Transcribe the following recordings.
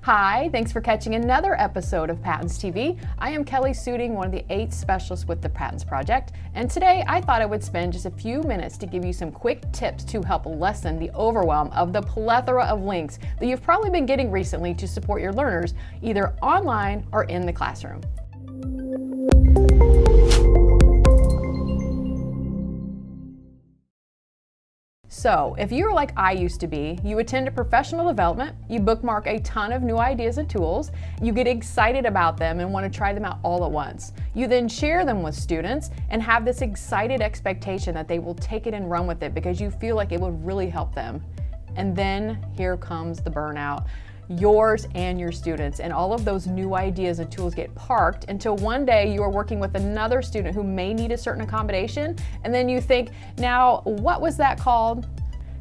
Hi, thanks for catching another episode of PATINS TV. I am Kelli Suding, one of the 8 specialists with the PATINS project, and today I thought I would spend just a few minutes to give you some quick tips to help lessen the overwhelm of the plethora of links that you've probably been getting recently to support your learners, either online or in the classroom. So, if you're like I used to be, you attend a professional development, you bookmark a ton of new ideas and tools, you get excited about them and want to try them out all at once. You then share them with students and have this excited expectation that they will take it and run with it because you feel like it would really help them. And then here comes the burnout. Yours and your students, and all of those new ideas and tools get parked until one day you are working with another student who may need a certain accommodation, and then you think, now what was that called?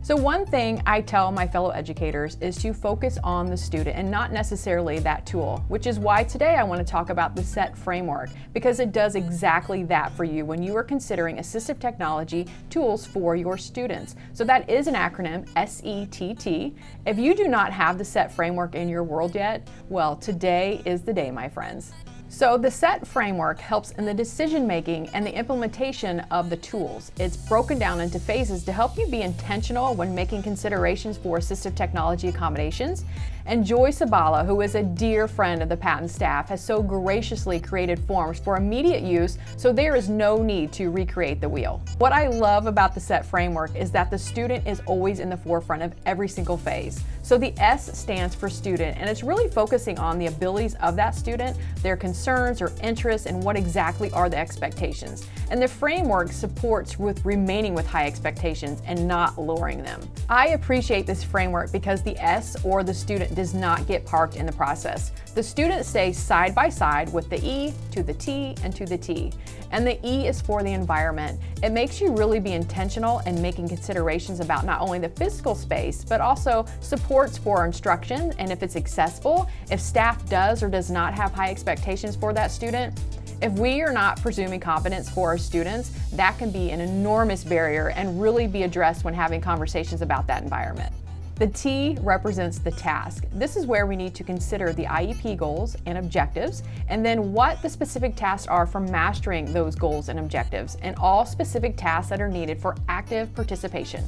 So one thing I tell my fellow educators is to focus on the student and not necessarily that tool, which is why today I want to talk about the SETT Framework, because it does exactly that for you when you are considering assistive technology tools for your students. So that is an acronym, SETT. If you do not have the SETT Framework in your world yet, well, today is the day, my friends. So the SETT Framework helps in the decision making and the implementation of the tools. It's broken down into phases to help you be intentional when making considerations for assistive technology accommodations. And Joy Zabala, who is a dear friend of the PATINS staff, has so graciously created forms for immediate use, so there is no need to recreate the wheel. What I love about the SETT Framework is that the student is always in the forefront of every single phase. So the S stands for student, and it's really focusing on the abilities of that student, their concerns or interests, and what exactly are the expectations. And the framework supports with remaining with high expectations and not lowering them. I appreciate this framework because the S, or the student, does not get parked in the process. The student stays side by side with the E to the T and to the T. And the E is for the environment. It makes you really be intentional in making considerations about not only the physical space, but also supports for instruction and if it's accessible, if staff does or does not have high expectations for that student. If we are not presuming competence for our students, that can be an enormous barrier and really be addressed when having conversations about that environment. The T represents the task. This is where we need to consider the IEP goals and objectives, and then what the specific tasks are for mastering those goals and objectives, and all specific tasks that are needed for active participation.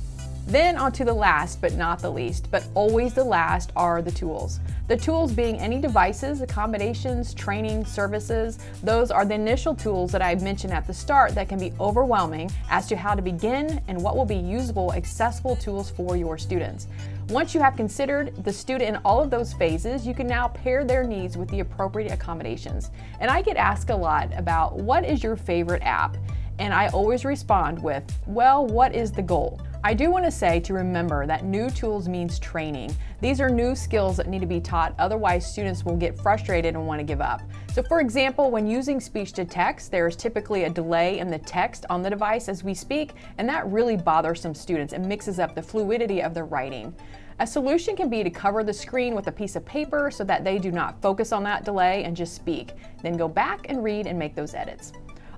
Then on to the last but not the least, but always the last, are the tools. The tools being any devices, accommodations, training, services. Those are the initial tools that I mentioned at the start that can be overwhelming as to how to begin and what will be usable, accessible tools for your students. Once you have considered the student in all of those phases, you can now pair their needs with the appropriate accommodations. And I get asked a lot about what is your favorite app? And I always respond with, well, what is the goal? I do want to say to remember that new tools means training. These are new skills that need to be taught, otherwise students will get frustrated and want to give up. So for example, when using speech to text, there is typically a delay in the text on the device as we speak, and that really bothers some students and mixes up the fluidity of their writing. A solution can be to cover the screen with a piece of paper so that they do not focus on that delay and just speak. Then go back and read and make those edits.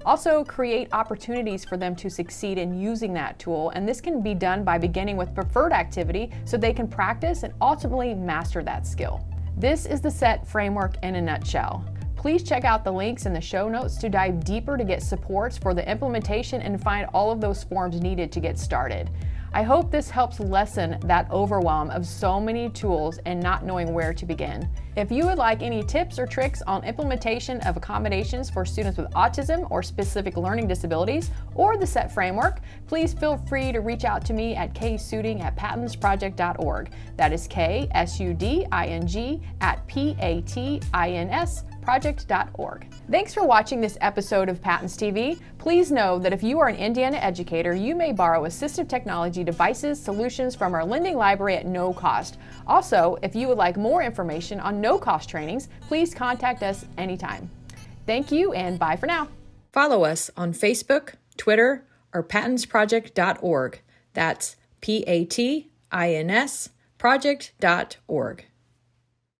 Also, create opportunities for them to succeed in using that tool, and this can be done by beginning with preferred activity so they can practice and ultimately master that skill. This is the SETT Framework in a nutshell. Please check out the links in the show notes to dive deeper to get supports for the implementation and find all of those forms needed to get started. I hope this helps lessen that overwhelm of so many tools and not knowing where to begin. If you would like any tips or tricks on implementation of accommodations for students with autism or specific learning disabilities, or the SETT Framework, please feel free to reach out to me at ksuding at patinsproject.org. That is ksuding at PATINS project.org. Thanks for watching this episode of PATINS TV. Please know that if you are an Indiana educator, you may borrow assistive technology devices, solutions from our lending library at no cost. Also, if you would like more information on no-cost trainings, please contact us anytime. Thank you and bye for now. Follow us on Facebook, Twitter, or patinsproject.org. That's PATINS project.org.